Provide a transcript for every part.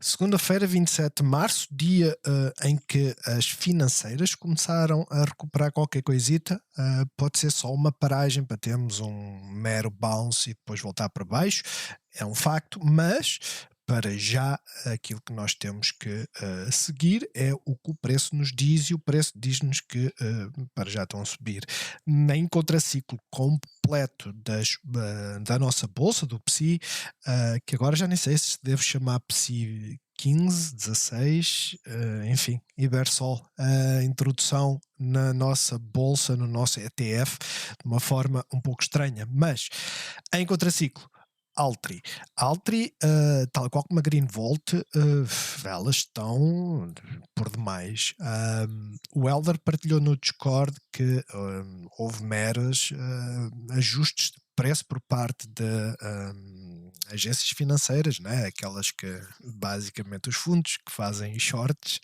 Segunda-feira, 27 de março, dia em que as financeiras começaram a recuperar qualquer coisita. Pode ser só uma paragem para termos um mero bounce e depois voltar para baixo, é um facto, mas para já aquilo que nós temos que seguir é o que o preço nos diz, e o preço diz-nos que para já estão a subir. Nem contraciclo completo da nossa bolsa, do PSI, que agora já nem sei se devo chamar PSI 15, 16, enfim, Ibersol, a introdução na nossa bolsa, no nosso ETF, de uma forma um pouco estranha, mas em contraciclo, Altri. Altri, tal qual como a Greenvolt, elas estão por demais. O Helder partilhou no Discord que houve meros ajustes de preço por parte de agências financeiras, né? Aquelas que basicamente os fundos que fazem shorts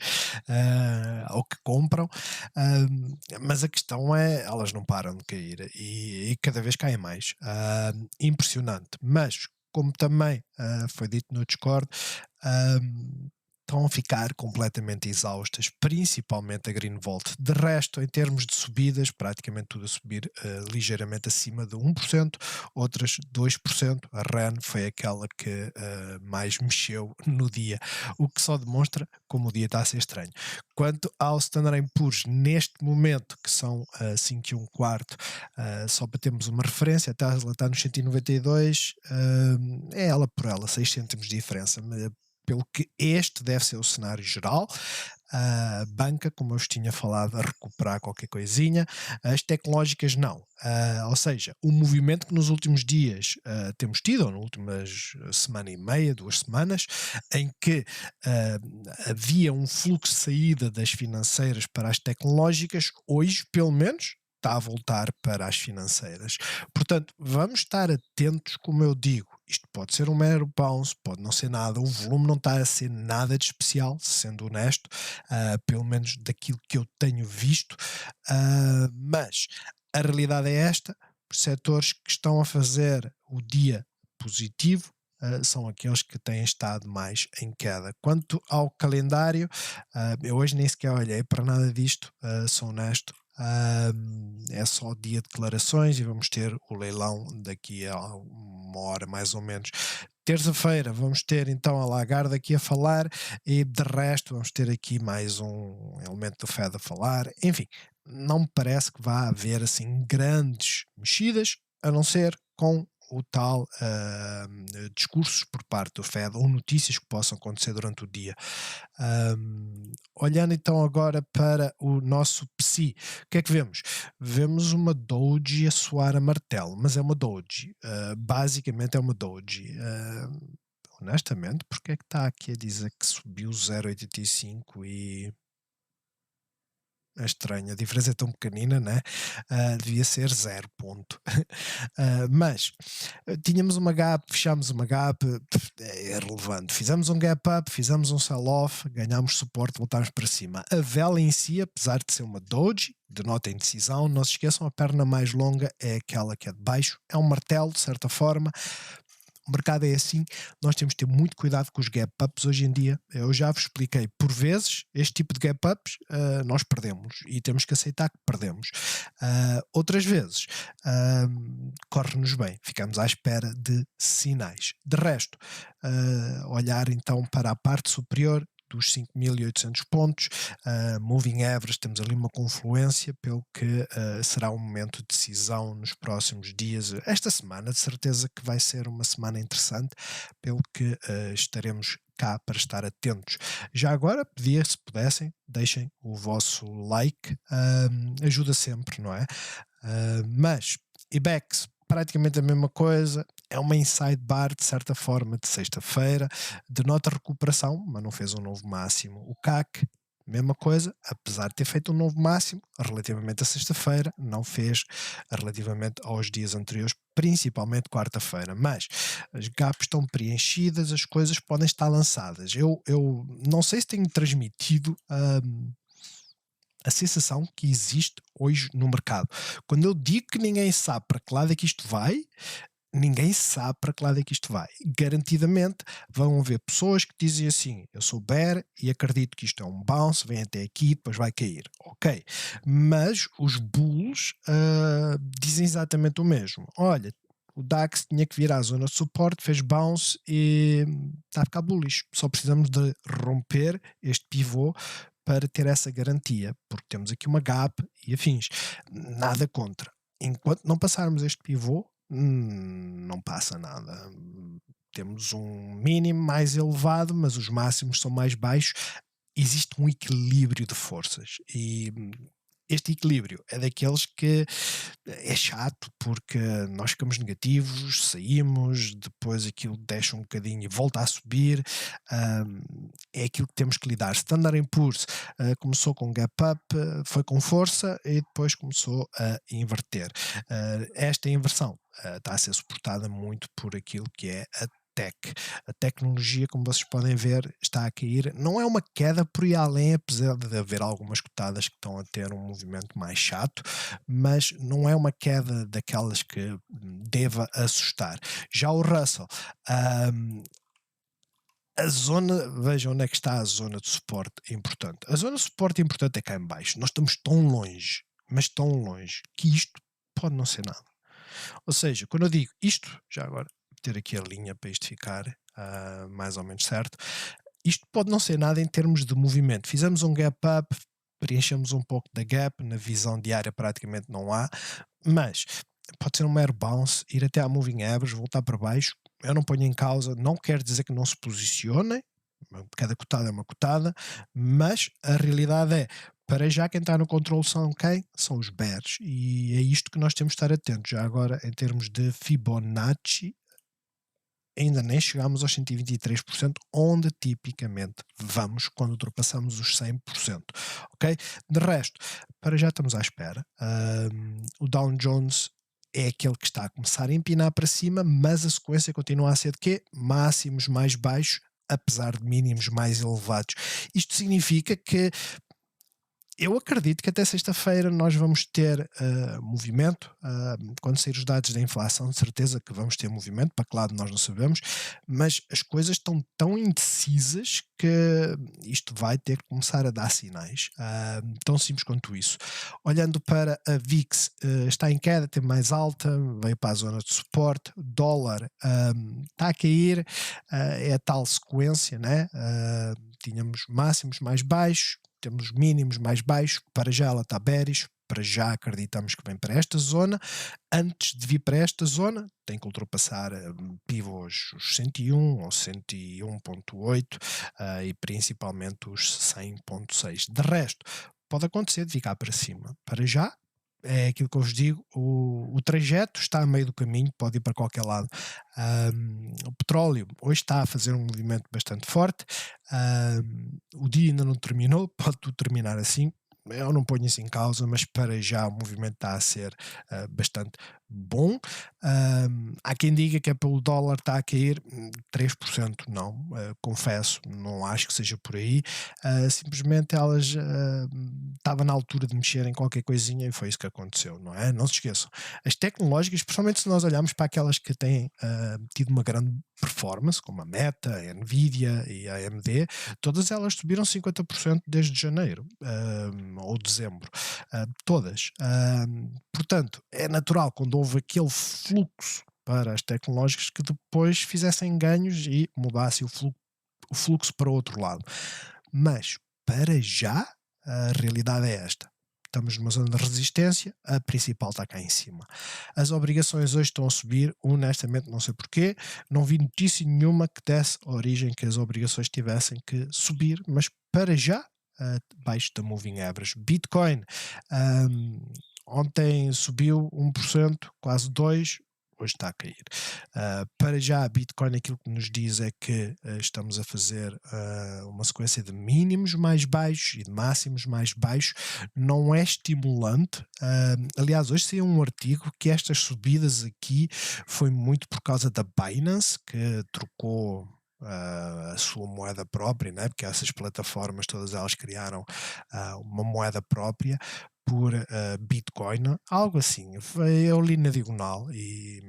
ou que compram, mas a questão é, elas não param de cair e cada vez caem mais. Impressionante. Mas, como também foi dito no Discord, estão a ficar completamente exaustas, principalmente a Greenvolt. De resto, em termos de subidas, praticamente tudo a subir ligeiramente acima de 1%, outras 2%. A REN foi aquela que mais mexeu no dia, o que só demonstra como o dia está a ser estranho. Quanto ao Standard Poor's, neste momento, que são 5 e um quarto, só para termos uma referência, a Tesla está nos 192, é ela por ela, 6 cêntimos de diferença, pelo que este deve ser o cenário geral. A banca, como eu vos tinha falado, a recuperar qualquer coisinha, as tecnológicas não. Ou seja, o movimento que nos últimos dias temos tido, ou nas últimas semana e meia, 2 semanas, em que havia um fluxo de saída das financeiras para as tecnológicas, hoje, pelo menos, está a voltar para as financeiras. Portanto, vamos estar atentos, como eu digo, isto pode ser um mero bounce, pode não ser nada, o volume não está a ser nada de especial, sendo honesto, pelo menos daquilo que eu tenho visto, mas a realidade é esta: os setores que estão a fazer o dia positivo são aqueles que têm estado mais em queda. Quanto ao calendário, eu hoje nem sequer olhei para nada disto, sou honesto. É só dia de declarações e vamos ter o leilão daqui a uma hora mais ou menos. Terça-feira vamos ter então a Lagarde aqui a falar, e de resto vamos ter aqui mais um elemento do Fed a falar. Enfim, não me parece que vá haver assim grandes mexidas, a não ser com o tal discursos por parte do Fed ou notícias que possam acontecer durante o dia. Olhando então agora para o nosso PSI, o que é que vemos? Vemos uma Doji a soar a martelo, mas é uma Doji, basicamente é uma Doji. Honestamente, porque é que está aqui a dizer que subiu 0,85 e é estranho, a diferença é tão pequenina, né? Devia ser 0 ponto. Mas tínhamos uma gap, fechámos uma gap, é irrelevante. Fizemos um gap up, fizemos um sell-off, ganhámos suporte, voltámos para cima. A vela em si, apesar de ser uma doji, denota indecisão, não se esqueçam, a perna mais longa é aquela que é de baixo, é um martelo, de certa forma. O mercado é assim, nós temos que ter muito cuidado com os gap ups hoje em dia. Eu já vos expliquei, por vezes, este tipo de gap ups nós perdemos e temos que aceitar que perdemos. Outras vezes, corre-nos bem, ficamos à espera de sinais. De resto, olhar então para a parte superior dos 5.800 pontos, moving average, temos ali uma confluência, pelo que será um momento de decisão nos próximos dias. Esta semana, de certeza que vai ser uma semana interessante, pelo que estaremos cá para estar atentos. Já agora, pedia, se pudessem, deixem o vosso like, ajuda sempre, não é? Mas, IBEX, praticamente a mesma coisa, é uma inside bar de certa forma de sexta-feira, denota recuperação, mas não fez um novo máximo. O CAC, mesma coisa, apesar de ter feito um novo máximo relativamente a sexta-feira, não fez relativamente aos dias anteriores, principalmente quarta-feira. Mas as gaps estão preenchidas, as coisas podem estar lançadas. Eu não sei se tenho transmitido a sensação que existe hoje no mercado. Quando eu digo que ninguém sabe para que lado é que isto vai, ninguém sabe para que lado é que isto vai. Garantidamente vão haver pessoas que dizem assim: eu sou bear e acredito que isto é um bounce, vem até aqui, depois vai cair. Ok. Mas os bulls dizem exatamente o mesmo. Olha, o DAX tinha que vir à zona de suporte, fez bounce e está a ficar bullish. Só precisamos de romper este pivô para ter essa garantia, porque temos aqui uma gap e afins. Nada contra. Enquanto não passarmos este pivô, não passa nada. Temos um mínimo mais elevado, mas os máximos são mais baixos. Existe um equilíbrio de forças e este equilíbrio é daqueles que é chato porque nós ficamos negativos, saímos, depois aquilo deixa um bocadinho e volta a subir. É aquilo que temos que lidar. Standard Poor's começou com gap up, foi com força e depois começou a inverter. Esta inversão está a ser suportada muito por aquilo que é a tech. A tecnologia, como vocês podem ver, está a cair. Não é uma queda por aí além, apesar de haver algumas cotadas que estão a ter um movimento mais chato, mas não é uma queda daquelas que deva assustar. Já o Russell, a zona, vejam onde é que está a zona de suporte importante. A zona de suporte importante é cá em baixo. Nós estamos tão longe, mas tão longe, que isto pode não ser nada. Ou seja, quando eu digo isto, já agora, ter aqui a linha para isto ficar mais ou menos certo, isto pode não ser nada em termos de movimento. Fizemos um gap up, preenchemos um pouco da gap, na visão diária praticamente não há, mas pode ser um mero bounce, ir até à moving average, voltar para baixo. Eu não ponho em causa, não quer dizer que não se posicionem, cada cotada é uma cotada, mas a realidade é, para já quem está no controle são quem? São os bears, e é isto que nós temos de estar atentos. Já agora, em termos de Fibonacci, ainda nem chegámos aos 123%, onde tipicamente vamos quando ultrapassamos os 100%, ok? De resto, para já estamos à espera. O Dow Jones é aquele que está a começar a empinar para cima, mas a sequência continua a ser de quê? Máximos mais baixos, apesar de mínimos mais elevados. Isto significa que eu acredito que até sexta-feira nós vamos ter movimento. Quando sair os dados da inflação, de certeza que vamos ter movimento, para que lado nós não sabemos, mas as coisas estão tão indecisas que isto vai ter que começar a dar sinais. Tão simples quanto isso. Olhando para a VIX, está em queda, tem mais alta, veio para a zona de suporte. O dólar está a cair, é a tal sequência, né? Tínhamos máximos mais baixos, temos mínimos mais baixos, para já ela está bearish, para já acreditamos que vem para esta zona. Antes de vir para esta zona, tem que ultrapassar pivôs os 101 ou 101.8 e principalmente os 100.6. De resto, pode acontecer de ficar para cima. Para já, é aquilo que eu vos digo, o trajeto está a meio do caminho, pode ir para qualquer lado. O petróleo hoje está a fazer um movimento bastante forte, o dia ainda não terminou, pode tudo terminar assim, eu não ponho isso em causa, mas para já o movimento está a ser bastante bom. Há quem diga que é pelo dólar está a cair 3%, não, confesso, não acho que seja por aí. Simplesmente elas estava na altura de mexer em qualquer coisinha e foi isso que aconteceu, não é? Não se esqueçam. As tecnológicas, principalmente se nós olharmos para aquelas que têm tido uma grande performance, como a Meta, a Nvidia e a AMD, todas elas subiram 50% desde janeiro ou dezembro. Todas. Portanto, é natural quando houve aquele fluxo para as tecnológicas que depois fizessem ganhos e mudasse o fluxo para o outro lado. Mas, para já, a realidade é esta. Estamos numa zona de resistência, a principal está cá em cima. As obrigações hoje estão a subir, honestamente não sei porquê, não vi notícia nenhuma que desse origem que as obrigações tivessem que subir, mas para já, abaixo da moving average. Bitcoin, ontem subiu 1%, quase 2%, hoje está a cair. Para já, a Bitcoin aquilo que nos diz é que estamos a fazer uma sequência de mínimos mais baixos e de máximos mais baixos. Não é estimulante. Aliás, hoje saiu um artigo que estas subidas aqui foi muito por causa da Binance, que trocou a sua moeda própria, né? Porque essas plataformas todas elas criaram uma moeda própria por Bitcoin, algo assim. Eu li na diagonal e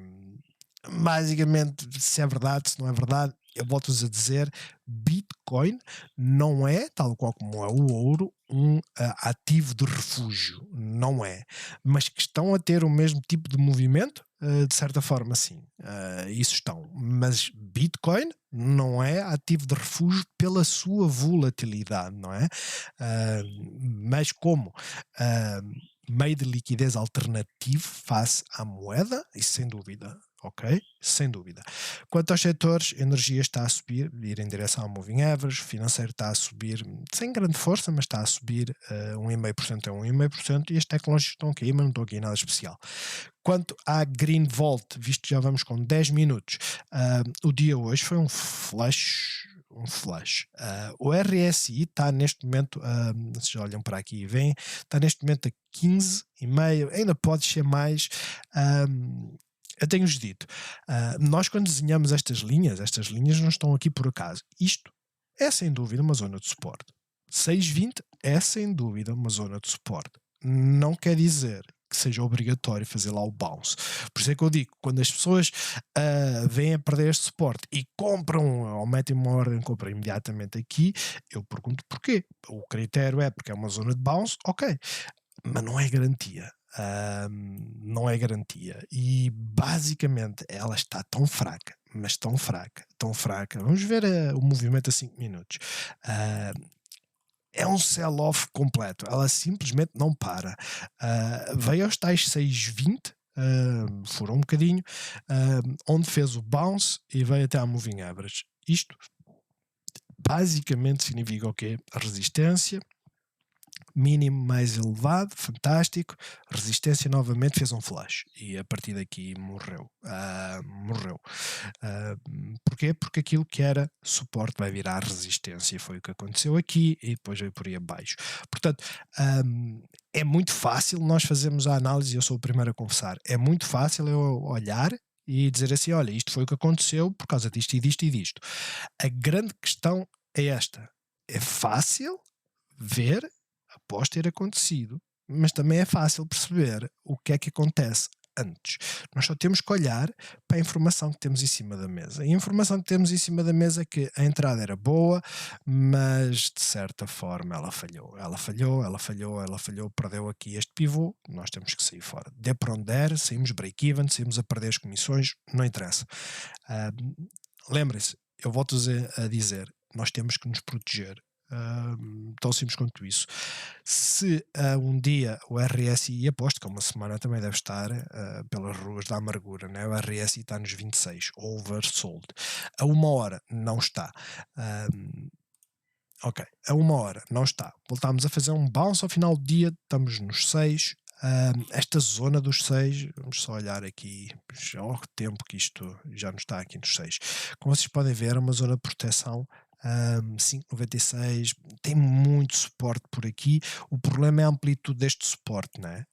basicamente, se é verdade, se não é verdade, eu volto-vos a dizer, Bitcoin não é, tal qual como é o ouro, um ativo de refúgio, não é. Mas que estão a ter o mesmo tipo de movimento, de certa forma, sim, isso estão. Mas Bitcoin não é ativo de refúgio pela sua volatilidade, não é? Ah, mas como ah, meio de liquidez alternativo face à moeda, isso sem dúvida. Ok? Sem dúvida. Quanto aos setores, energia está a subir, ir em direção ao moving average, financeiro está a subir, sem grande força, mas está a subir 1,5% a 1,5%, e as tecnológicas estão a cair, mas não estão aqui em nada especial. Quanto à Green Volt, visto que já vamos com 10 minutos, o dia hoje foi um flash. Um flash. O RSI está neste momento, vocês olham para aqui e veem, está neste momento a 15,5, ainda pode ser mais. Eu tenho-vos dito, nós quando desenhamos estas linhas não estão aqui por acaso. Isto é sem dúvida uma zona de suporte. 6,20 é sem dúvida uma zona de suporte. Não quer dizer que seja obrigatório fazer lá o bounce. Por isso é que eu digo, quando as pessoas vêm a perder este suporte e compram ou metem uma ordem de compra imediatamente aqui, eu pergunto porquê. O critério é porque é uma zona de bounce, ok, mas não é garantia. Não é garantia. E basicamente ela está tão fraca, mas tão fraca, tão fraca. Vamos ver o movimento a 5 minutos. É um sell-off completo. Ela simplesmente não para. Veio aos tais 6,20. Furou um bocadinho, onde fez o bounce e veio até à moving average. Isto basicamente significa o quê? A resistência, mínimo mais elevado, fantástico, resistência novamente fez um flash e a partir daqui morreu. Morreu. Porquê? Porque aquilo que era suporte vai virar resistência e foi o que aconteceu aqui e depois veio por aí abaixo. Portanto, é muito fácil nós fazermos a análise, eu sou o primeiro a confessar, é muito fácil eu olhar e dizer assim, olha, isto foi o que aconteceu por causa disto e disto e disto. A grande questão é esta, é fácil ver após ter acontecido, mas também é fácil perceber o que é que acontece antes. Nós só temos que olhar para a informação que temos em cima da mesa. E a informação que temos em cima da mesa é que a entrada era boa, mas de certa forma ela falhou. Ela falhou, ela falhou, ela falhou, perdeu aqui este pivô, nós temos que sair fora. Dê para onde der, saímos break-even, saímos a perder as comissões, não interessa. Lembrem-se, eu volto a dizer, nós temos que nos proteger. Tão simples quanto isso. Se um dia o RSI, aposto que uma semana também deve estar pelas ruas da amargura, né? O RSI está nos 26, oversold. A uma hora não está. Ok, a uma hora não está. Voltámos a fazer um bounce ao final do dia, estamos nos 6. Esta zona dos 6, vamos só olhar aqui, já há tempo que isto já não está aqui nos 6. Como vocês podem ver, é uma zona de proteção. 5,96, tem muito suporte por aqui. O problema é a amplitude deste suporte, né?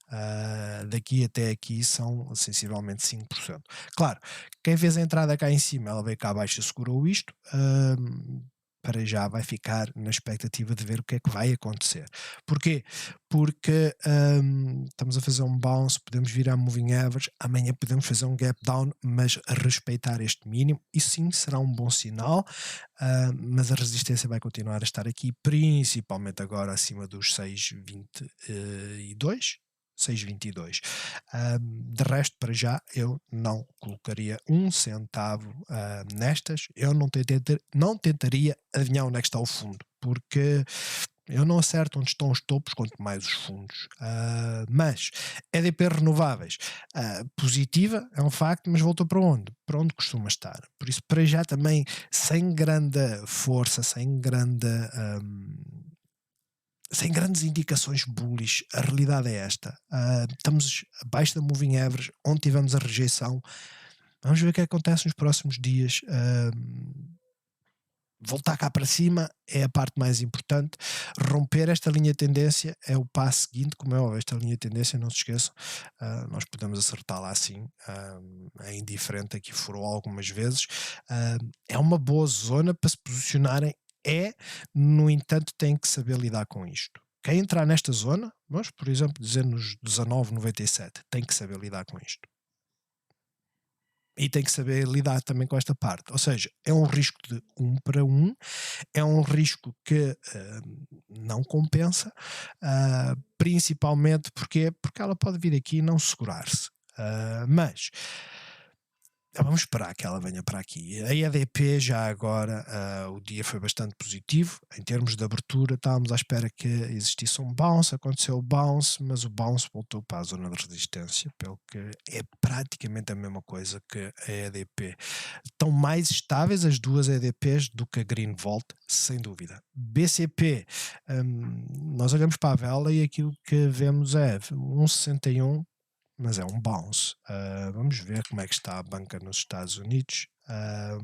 Daqui até aqui são sensivelmente 5%. Claro, quem fez a entrada cá em cima, ela veio cá abaixo e segurou isto. Para já vai ficar na expectativa de ver o que é que vai acontecer. Porquê? Porque estamos a fazer um bounce, podemos vir à moving average, amanhã podemos fazer um gap down, mas respeitar este mínimo, isso sim será um bom sinal, mas a resistência vai continuar a estar aqui, principalmente agora acima dos 6,22. 6,22. De resto, para já, eu não colocaria um centavo nestas. Eu não tentaria adivinhar onde é que está o fundo, porque eu não acerto onde estão os topos, quanto mais os fundos. Mas EDP renováveis, positiva, é um facto, mas voltou para onde? Para onde costuma estar. Por isso, para já também, sem grande força, sem grandes indicações bullish, a realidade é esta. Estamos abaixo da moving average, onde tivemos a rejeição. Vamos ver o que acontece nos próximos dias. Voltar cá para cima é a parte mais importante. Romper esta linha de tendência é o passo seguinte, como é óbvio, esta linha de tendência, não se esqueçam, nós podemos acertá-la assim, é indiferente, aqui furou algumas vezes. É uma boa zona para se posicionarem, no entanto, tem que saber lidar com isto. Quem entrar nesta zona, vamos, por exemplo, dizer nos 19,97, tem que saber lidar com isto. e tem que saber lidar também com esta parte. Ou seja, é um risco de 1 para 1, é um risco que não compensa, principalmente porque ela pode vir aqui e não segurar-se. Mas vamos esperar que ela venha para aqui. A EDP já agora, o dia foi bastante positivo. Em termos de abertura, estávamos à espera que existisse um bounce, aconteceu o bounce, mas o bounce voltou para a zona de resistência, pelo que é praticamente a mesma coisa que a EDP. Estão mais estáveis as duas EDPs do que a Greenvolt, sem dúvida. BCP, nós olhamos para a vela e aquilo que vemos é 1,61, mas é um bounce. Vamos ver como é que está a banca nos Estados Unidos.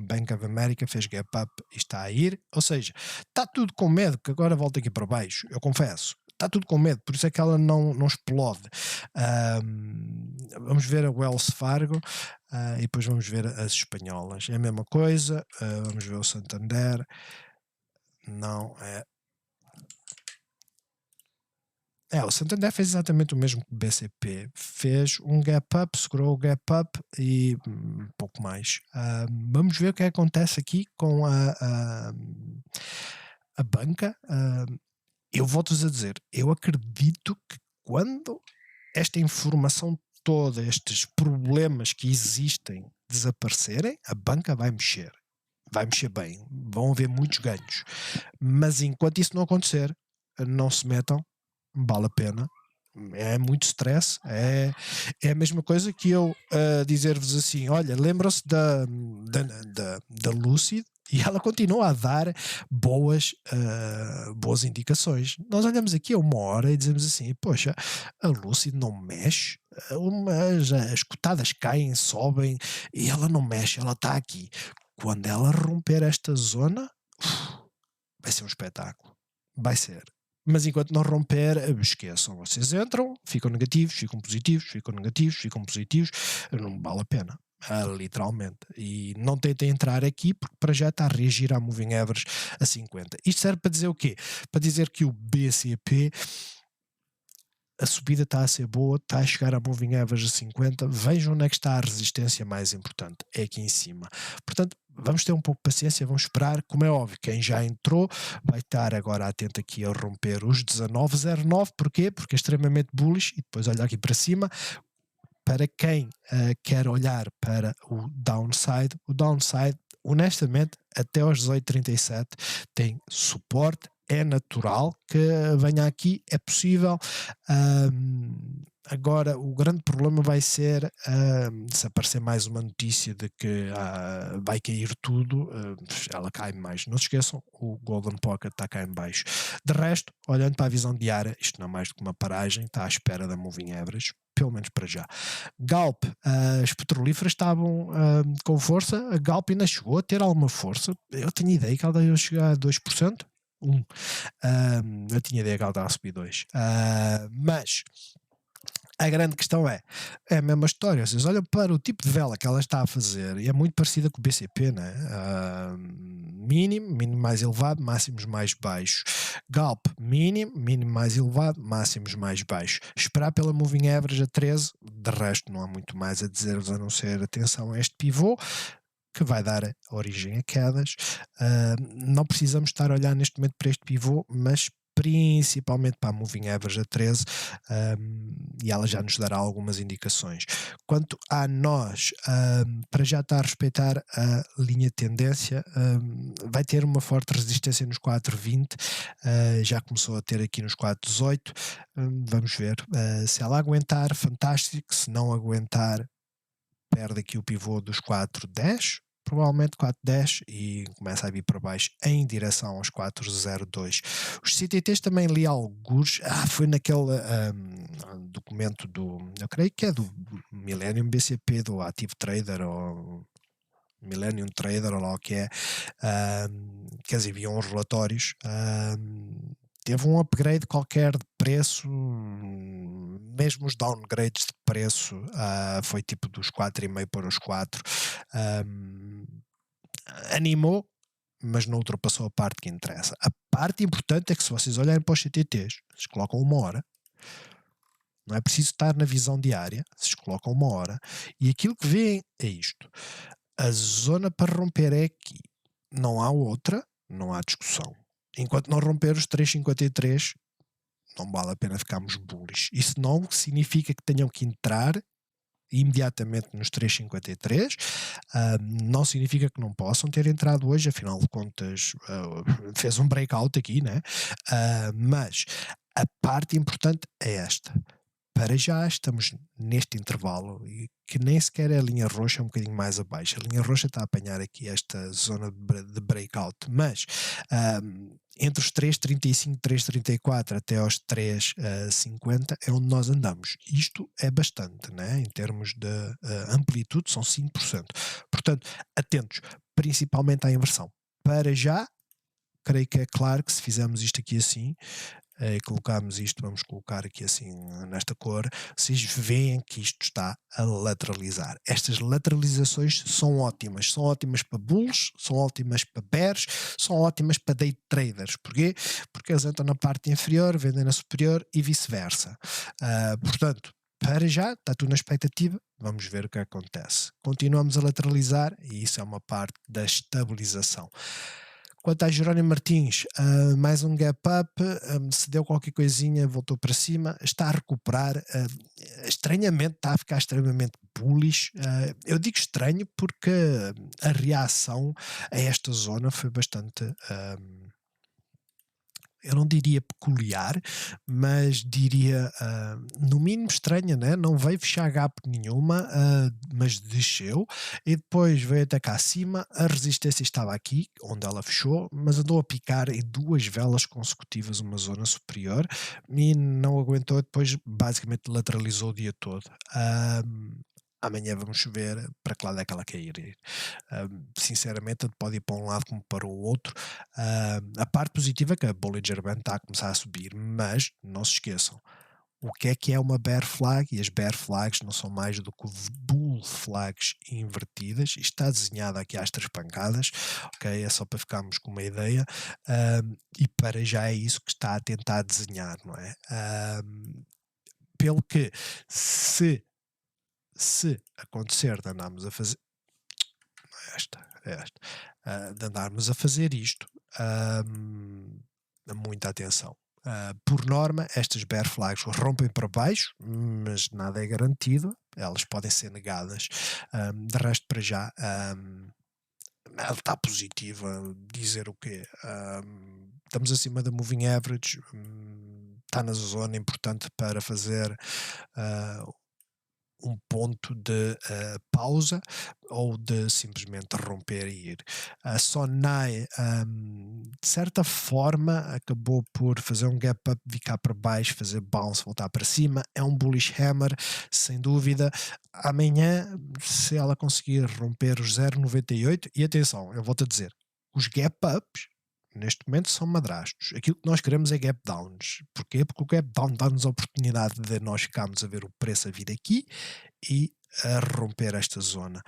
Bank of America fez gap up e está a ir, ou seja, está tudo com medo que agora volta aqui para baixo, eu confesso. Está tudo com medo, por isso é que ela não explode. Vamos ver a Wells Fargo e depois vamos ver as espanholas. É a mesma coisa. Vamos ver o Santander. Não é. O Santander fez exatamente o mesmo que o BCP. Fez um gap up, segurou o gap up e um pouco mais. Vamos ver o que acontece aqui com a banca. Eu volto-vos a dizer, eu acredito que quando esta informação toda, estes problemas que existem desaparecerem, a banca vai mexer. Vai mexer bem. Vão haver muitos ganhos. Mas enquanto isso não acontecer, não se metam, vale a pena. É muito stress. É a mesma coisa que eu dizer-vos assim: olha, lembram-se da Lucid, e ela continua a dar boas indicações. Nós olhamos aqui a 1 hora e dizemos assim: poxa, a Lucid não mexe, as cotadas caem, sobem e ela não mexe, ela está aqui. Quando ela romper esta zona, vai ser um espetáculo. Vai ser. Mas enquanto não romper, esqueçam. Vocês entram, ficam negativos, ficam positivos, ficam negativos, ficam positivos. Não vale a pena. Literalmente. E não tentem entrar aqui porque para já está a reagir à moving average a 50. Isto serve para dizer o quê? Para dizer que o BCP, a subida está a ser boa, está a chegar a moving average a 50. Vejam onde é que está a resistência mais importante. É aqui em cima. Portanto, vamos ter um pouco de paciência, vamos esperar. Como é óbvio, quem já entrou vai estar agora atento aqui a romper os 19,09. Porquê? Porque é extremamente bullish. E depois olhar aqui para cima. Para quem quer olhar para o downside, honestamente, até aos 18,37 tem suporte. É natural que venha aqui, é possível. Agora, o grande problema vai ser se aparecer mais uma notícia de que vai cair tudo, ela cai mais. Não se esqueçam, o Golden Pocket está cá em baixo. De resto, olhando para a visão diária, isto não é mais do que uma paragem, está à espera da moving average, pelo menos para já. Galp, as petrolíferas estavam com força, a Galp ainda chegou a ter alguma força. Eu tinha ideia que ela ia chegar a 2%. Eu tinha ideia que ela estava a subir 2%. Mas a grande questão é a mesma história. Vocês olham para o tipo de vela que ela está a fazer e é muito parecida com o BCP, né? Mínimo mais elevado, máximos mais baixos. Galp, mínimo mais elevado, máximos mais baixos. Esperar pela moving average a 13, de resto não há muito mais a dizer-vos a não ser atenção a este pivô que vai dar origem a quedas. Não precisamos estar a olhar neste momento para este pivô, mas principalmente para a moving average a 13, e ela já nos dará algumas indicações. Quanto a nós, para já estar a respeitar a linha de tendência, vai ter uma forte resistência nos 4,20, já começou a ter aqui nos 4,18, vamos ver, se ela aguentar, fantástico, se não aguentar, perde aqui o pivô dos 4,10, provavelmente 4,10, e começa a vir para baixo em direção aos 4,02. Os CTTs também li alguns, foi naquele documento eu creio que é do Millennium BCP, do Active Trader, ou Millennium Trader, ou lá o que é, que eles enviam os relatórios. Teve um upgrade qualquer de preço, mesmo os downgrades de preço, foi tipo dos 4,5 para os 4. Animou, mas não ultrapassou a parte que interessa. A parte importante é que se vocês olharem para os CTTs, eles colocam 1 hora, Não é preciso estar na visão diária, se colocam 1 hora, e aquilo que vêem é isto. A zona para romper é aqui. Não há outra, não há discussão. Enquanto não romper os 3,53, não vale a pena ficarmos bullish. Isso não significa que tenham que entrar imediatamente nos 3,53, não significa que não possam ter entrado hoje, afinal de contas fez um breakout aqui, né? Mas a parte importante é esta. Para já estamos neste intervalo e que nem sequer é a linha roxa, é um bocadinho mais abaixo. A linha roxa está a apanhar aqui esta zona de breakout, mas entre os 3,35, 3,34 até aos 3,50 é onde nós andamos. Isto é bastante, né? Em termos de amplitude, são 5%. Portanto, atentos, principalmente à inversão. Para já, creio que é claro que se fizermos isto aqui assim, colocamos isto, vamos colocar aqui assim nesta cor, vocês veem que isto está a lateralizar. Estas lateralizações são ótimas para bulls, são ótimas para bears, são ótimas para day traders. Porquê? Porque eles entram na parte inferior, vendem na superior e vice-versa. Portanto, para já, está tudo na expectativa, vamos ver o que acontece. Continuamos a lateralizar e isso é uma parte da estabilização. Quanto a Jerónimo Martins, mais um gap up, se deu qualquer coisinha, voltou para cima, está a recuperar, estranhamente está a ficar extremamente bullish. Eu digo estranho porque a reação a esta zona foi bastante, eu não diria peculiar, mas diria no mínimo estranha, né? Não veio fechar gap nenhuma, mas desceu e depois veio até cá acima. A resistência estava aqui, onde ela fechou, mas andou a picar em 2 velas consecutivas uma zona superior e não aguentou. Depois basicamente lateralizou o dia todo. Amanhã vamos ver para que lado é que ela quer ir. Sinceramente, pode ir para um lado como para o outro. A parte positiva é que a Bollinger Band está a começar a subir, mas não se esqueçam, o que é uma bear flag? E as bear flags não são mais do que bull flags invertidas. Isto está desenhado aqui às 3 pancadas, ok? É só para ficarmos com uma ideia. E para já é isso que está a tentar desenhar, não é? Pelo que, se acontecer de andarmos a fazer de andarmos a fazer isto, muita atenção. Por norma, estas bear flags rompem para baixo, mas nada é garantido, elas podem ser negadas. De resto, para já, ela está positiva. Dizer o quê? Estamos acima da moving average, está na zona importante para fazer um ponto de pausa ou de simplesmente romper e ir. A Sonai, de certa forma, acabou por fazer um gap up, vir cá para baixo, fazer bounce, voltar para cima. É um bullish hammer, sem dúvida. Amanhã, se ela conseguir romper os 0,98, e atenção, eu volto a dizer, os gap ups neste momento são madrastos. Aquilo que nós queremos é gap downs. Porquê? Porque o gap down dá-nos a oportunidade de nós ficarmos a ver o preço a vir aqui e a romper esta zona.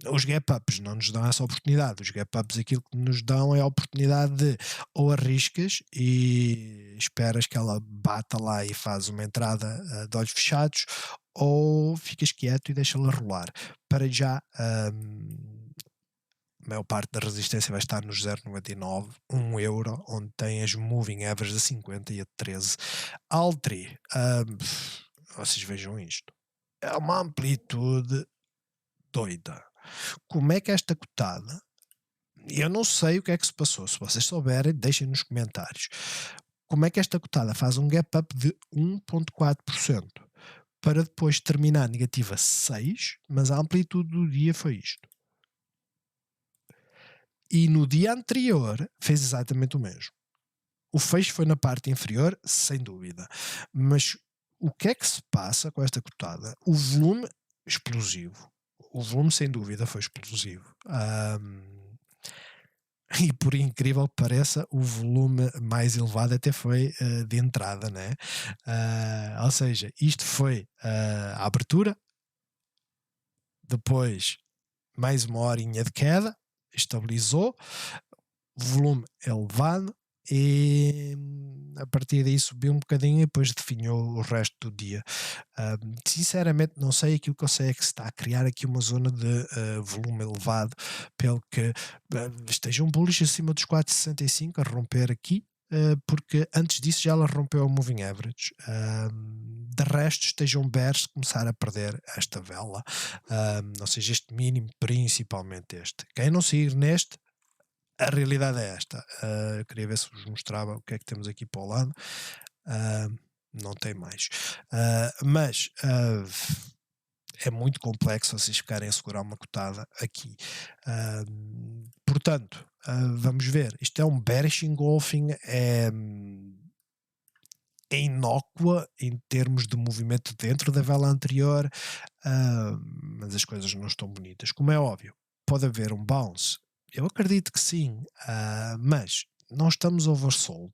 Os gap ups não nos dão essa oportunidade. Os gap ups aquilo que nos dão é a oportunidade de ou arriscas e esperas que ela bata lá e faz uma entrada de olhos fechados, ou ficas quieto e deixa-la rolar. Para já, a maior parte da resistência vai estar nos 0,99, 1 euro, onde tem as moving averages a 50 e a 13. Altri, vocês vejam isto, é uma amplitude doida. Como é que esta cotada, eu não sei o que é que se passou, se vocês souberem deixem nos comentários, como é que esta cotada faz um gap up de 1,4% para depois terminar negativa 6, mas a amplitude do dia foi isto. E no dia anterior fez exatamente o mesmo. O fecho foi na parte inferior, sem dúvida. Mas o que é que se passa com esta cotada? O volume explosivo. O volume, sem dúvida, foi explosivo. E por incrível que pareça, o volume mais elevado até foi de entrada, né? Ou seja, isto foi a abertura, depois mais uma horinha de queda, estabilizou, volume elevado e a partir daí subiu um bocadinho e depois definhou o resto do dia. Sinceramente não sei, aquilo que eu sei é que se está a criar aqui uma zona de volume elevado, pelo que esteja um bullish acima dos 4,65 a romper aqui, porque antes disso já ela rompeu a moving average. De resto, estejam bears se começar a perder esta vela, ou seja, este mínimo, principalmente este. Quem não sair neste, a realidade é esta. Eu queria ver se vos mostrava o que é que temos aqui para o lado. Ah, não tem mais. Mas é muito complexo vocês ficarem a segurar uma cotada aqui. Portanto, vamos ver. Isto é um bearish engulfing, é inócua em termos de movimento dentro da vela anterior, mas as coisas não estão bonitas. Como é óbvio, pode haver um bounce. Eu acredito que sim, mas não estamos oversold.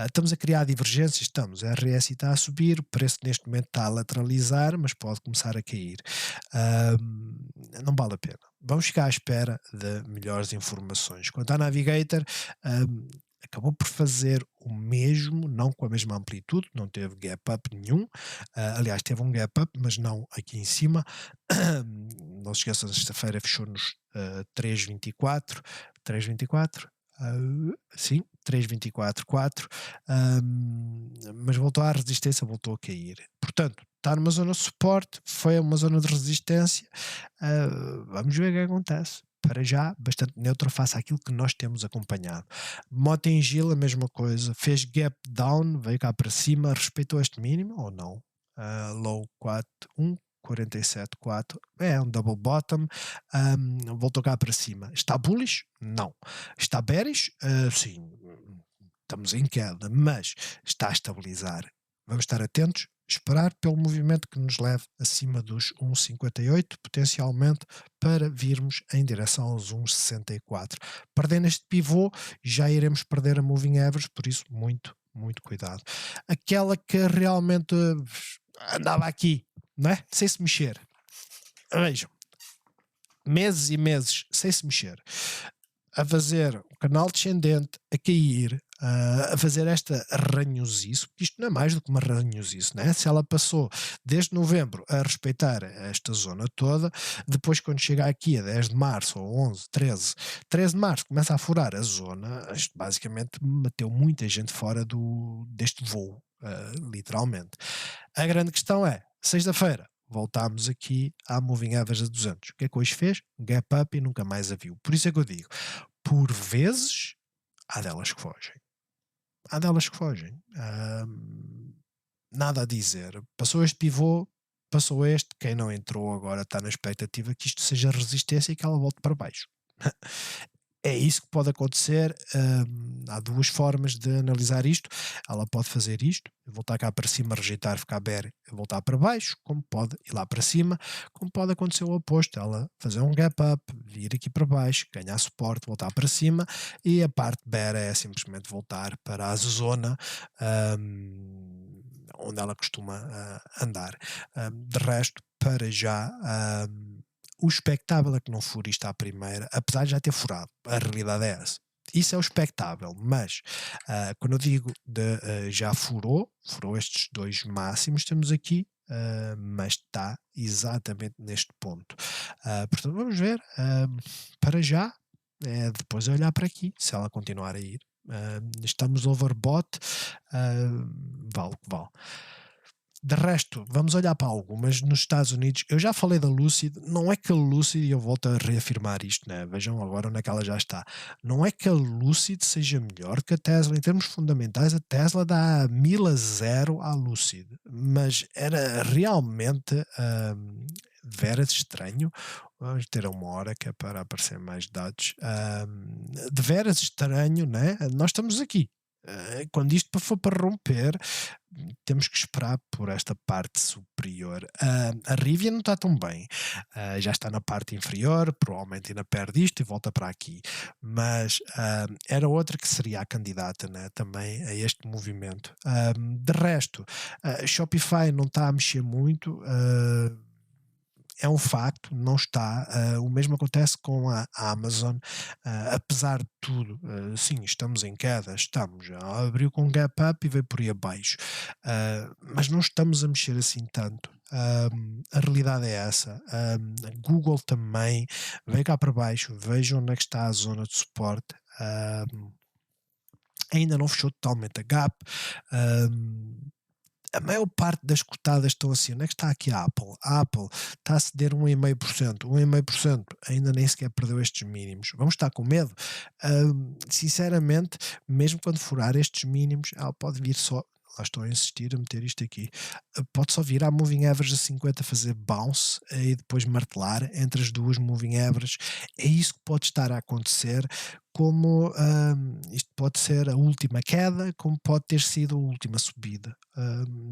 Estamos a criar divergências, estamos. A RSI está a subir, o preço neste momento está a lateralizar, mas pode começar a cair. Não vale a pena. Vamos ficar à espera de melhores informações. Quanto à Navigator, acabou por fazer o mesmo, não com a mesma amplitude, não teve gap up nenhum. Aliás, teve um gap up, mas não aqui em cima. Não se esqueçam, sexta-feira fechou nos 3,24. 3,24? Sim, 3,24,4. Mas voltou à resistência, voltou a cair. Portanto, está numa zona de suporte, foi uma zona de resistência. Vamos ver o que acontece. Para já, bastante neutro face àquilo que nós temos acompanhado. Mota-Engil, a mesma coisa, fez gap down, veio cá para cima, respeitou este mínimo ou não? Low 4, 1, 47,4, é um double bottom, voltou cá para cima. Está bullish? Não. Está bearish? Sim, estamos em queda, mas está a estabilizar. Vamos estar atentos, esperar pelo movimento que nos leve acima dos 1,58, potencialmente para virmos em direção aos 1,64. Perdendo este pivô, já iremos perder a moving average, por isso muito, muito cuidado. Aquela que realmente andava aqui, não é? Sem se mexer. Vejam, meses e meses sem se mexer, a fazer o canal descendente, a cair, a fazer esta ranhosice, porque isto não é mais do que uma ranhosice, né? Se ela passou desde novembro a respeitar esta zona toda, depois quando chega aqui a 10 de março ou 11, 13 de março começa a furar a zona, isto basicamente bateu muita gente fora deste voo, literalmente. A grande questão é, sexta-feira, voltámos aqui à moving average a 200. O que é que hoje fez? Gap up e nunca mais a viu. Por isso é que eu digo, por vezes, há delas que fogem. Há delas que fogem. Nada a dizer. Passou este pivô, passou este. Quem não entrou agora está na expectativa que isto seja resistência e que ela volte para baixo. É isso que pode acontecer. Há duas formas de analisar isto. Ela pode fazer isto, voltar cá para cima, rejeitar, ficar bear, voltar para baixo, como pode ir lá para cima, como pode acontecer o oposto, ela fazer um gap up, vir aqui para baixo, ganhar suporte, voltar para cima, e a parte bear é simplesmente voltar para a zona onde ela costuma andar. De resto, para já, o expectável é que não fure isto à primeira, apesar de já ter furado. A realidade é essa. Isso é o expectável, mas quando eu digo de já furou estes dois máximos, temos aqui, mas está exatamente neste ponto. Portanto, vamos ver. Para já, depois olhar para aqui, se ela continuar a ir. Estamos overbought, vale o que vale. De resto, vamos olhar para algumas nos Estados Unidos. Eu já falei da Lucid, não é que a Lucid, e eu volto a reafirmar isto, né? Vejam agora onde é que ela já está. Não é que a Lucid seja melhor que a Tesla em termos fundamentais. A Tesla dá 1000-0 à Lucid, mas era realmente veras estranho. Vamos ter uma hora que é para aparecer mais dados. De veras estranho, né? Nós estamos aqui. Quando isto for para romper, temos que esperar por esta parte superior. A Rivian não está tão bem, já está na parte inferior, provavelmente ainda perde isto e volta para aqui, mas era outra que seria a candidata, né, também a este movimento. De resto, Shopify não está a mexer muito, é um facto, não está. O mesmo acontece com a Amazon, apesar de tudo, sim, estamos em queda, estamos. Já abriu com um gap up e veio por aí abaixo. Mas não estamos a mexer assim tanto. A realidade é essa. A Google também veio cá para baixo, vejam onde é que está a zona de suporte. Ainda não fechou totalmente a gap. Um, a maior parte das cotadas estão assim. Onde é que está aqui a Apple? A Apple está a ceder 1,5%. 1,5% ainda nem sequer perdeu estes mínimos. Vamos estar com medo? Sinceramente, mesmo quando furar estes mínimos, ela pode vir só. Lá estou a insistir a meter isto aqui. Pode só vir à moving average a 50 fazer bounce e depois martelar entre as duas moving averages. É isso que pode estar a acontecer. Como isto pode ser a última queda, como pode ter sido a última subida.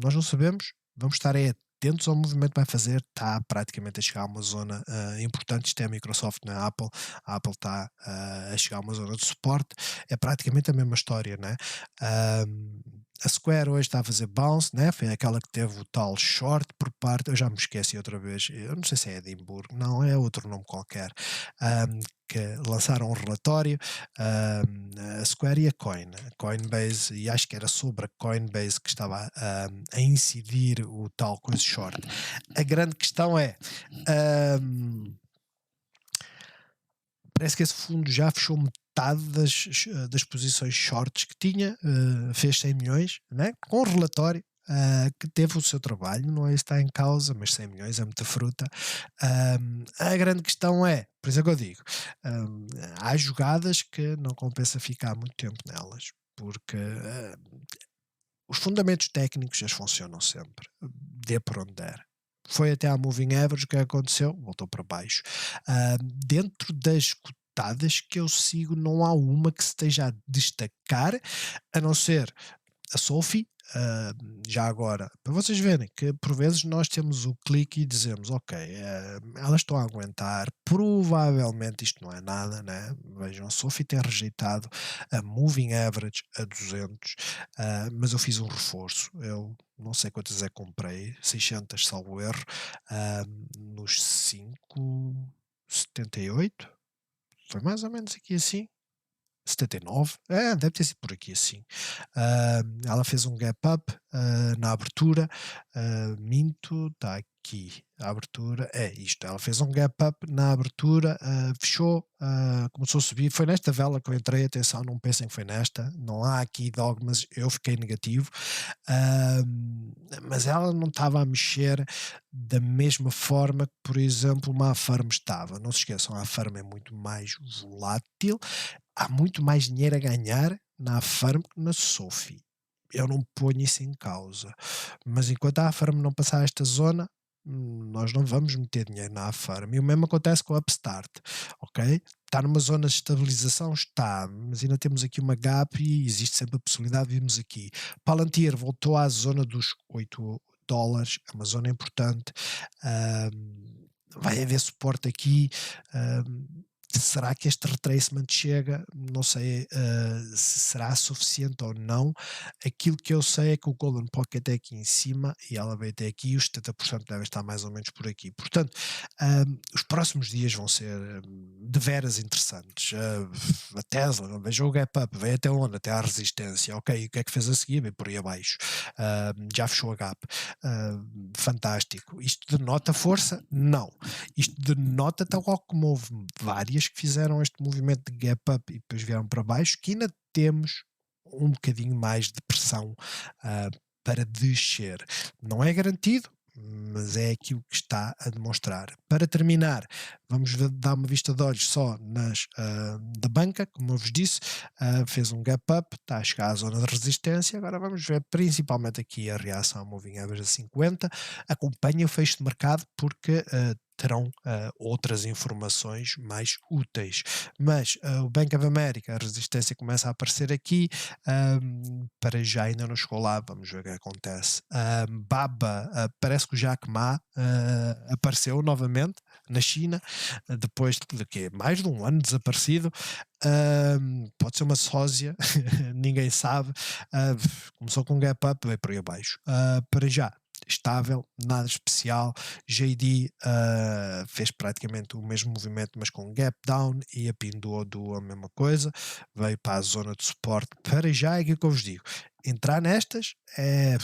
Nós não sabemos, vamos estar aí atentos ao movimento que vai fazer. Está praticamente a chegar a uma zona importante. Isto é a Microsoft na Apple. A Apple está a chegar a uma zona de suporte. É praticamente a mesma história, né? A Square hoje está a fazer bounce, né? Foi aquela que teve o tal short por parte, eu já me esqueci outra vez, eu não sei se é Edimburgo, não, é outro nome qualquer, que lançaram um relatório, a Square e a Coinbase, e acho que era sobre a Coinbase que estava a incidir o tal coisa short. A grande questão é, parece que esse fundo já fechou metade das posições shorts que tinha, fez 100 milhões, né? Com o relatório, que teve o seu trabalho, não é isso que está em causa, mas 100 milhões é muita fruta. A grande questão é, por isso é que eu digo, há jogadas que não compensa ficar muito tempo nelas, porque os fundamentos técnicos já funcionam sempre, dê por onde der. Foi até à moving average, o que aconteceu? Voltou para baixo. Dentro das cotadas que eu sigo, não há uma que se esteja a destacar, a não ser a Sophie. Já agora, para vocês verem que por vezes nós temos o clique e dizemos, ok, elas estão a aguentar, provavelmente isto não é nada, né? Vejam, a Sophie tem rejeitado a moving average a 200, mas eu fiz um reforço, eu não sei quantas é que comprei, 600 salvo erro, nos 5,78, foi mais ou menos aqui assim. 79? Deve ter sido por aqui assim. Ela fez um gap up na abertura. Minto, está aqui. A abertura é isto. Ela fez um gap up na abertura, fechou, começou a subir. Foi nesta vela que eu entrei. Atenção, não pensem que foi nesta. Não há aqui dogmas. Eu fiquei negativo. Mas ela não estava a mexer da mesma forma que, por exemplo, uma Affirm estava. Não se esqueçam, a Affirm é muito mais volátil. Há muito mais dinheiro a ganhar na Affirm que na Sophie. Eu não ponho isso em causa. Mas enquanto a Affirm não passar esta zona, nós não vamos meter dinheiro na Affirm. E o mesmo acontece com a Upstart, ok? Está numa zona de estabilização? Está, mas ainda temos aqui uma gap e existe sempre a possibilidade de virmos aqui. Palantir voltou à zona dos $8, é uma zona importante. Vai haver suporte aqui. Será que este retracement chega? Não sei se será suficiente ou não. Aquilo que eu sei é que o Golden Pocket é aqui em cima e ela veio até aqui e os 70% devem estar mais ou menos por aqui. Portanto, os próximos dias vão ser de veras interessantes. A Tesla, veja o gap up, veio até onde? Até à resistência. Ok, o que é que fez a seguir? Veio por aí abaixo. Já fechou a gap. Fantástico. Isto denota força? Não. Isto denota, tal como houve várias que fizeram este movimento de gap up e depois vieram para baixo, que ainda temos um bocadinho mais de pressão para descer. Não é garantido, mas é aquilo que está a demonstrar. Para terminar, vamos dar uma vista de olhos só nas da banca, como eu vos disse, fez um gap up, está a chegar à zona de resistência. Agora vamos ver principalmente aqui a reação ao Moving Average a 50. Acompanha o fecho de mercado porque terão outras informações mais úteis. Mas o Bank of America, a resistência começa a aparecer aqui, para já ainda não chegou lá, vamos ver o que acontece. Baba, parece que o Jack Ma apareceu novamente na China, depois de quê? Mais de um ano desaparecido. Pode ser uma sósia, ninguém sabe. Começou com um gap up, veio por aí abaixo. Para já, estável, nada especial. JD fez praticamente o mesmo movimento, mas com gap down, e a Pinduoduo a mesma coisa, veio para a zona de suporte. Para já é aquilo que eu vos digo, entrar nestas é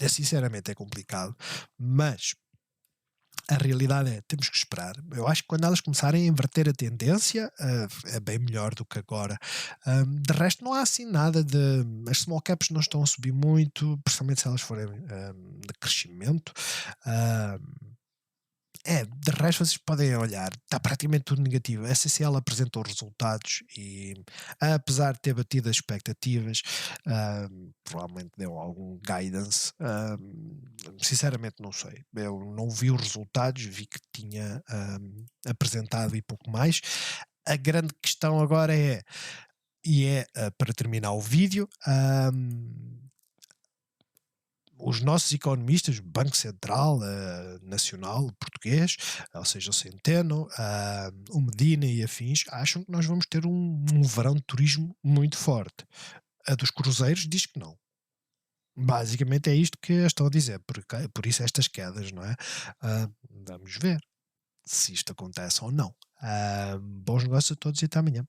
sinceramente é complicado, mas a realidade é, temos que esperar. Eu acho que quando elas começarem a inverter a tendência, é bem melhor do que agora. De resto, não há assim nada de. As small caps não estão a subir muito, principalmente se elas forem de crescimento. Hum, de resto vocês podem olhar, está praticamente tudo negativo. A SCL apresentou resultados e, apesar de ter batido as expectativas, provavelmente deu algum guidance. Sinceramente não sei. Eu não vi os resultados, vi que tinha apresentado e pouco mais. A grande questão agora é, para terminar o vídeo, os nossos economistas, Banco Central, Nacional, Português, ou seja, o Centeno, o Medina e afins, acham que nós vamos ter um verão de turismo muito forte. A dos cruzeiros diz que não. Basicamente é isto que estão a dizer, por isso estas quedas, não é? Vamos ver se isto acontece ou não. Bons negócios a todos e até amanhã.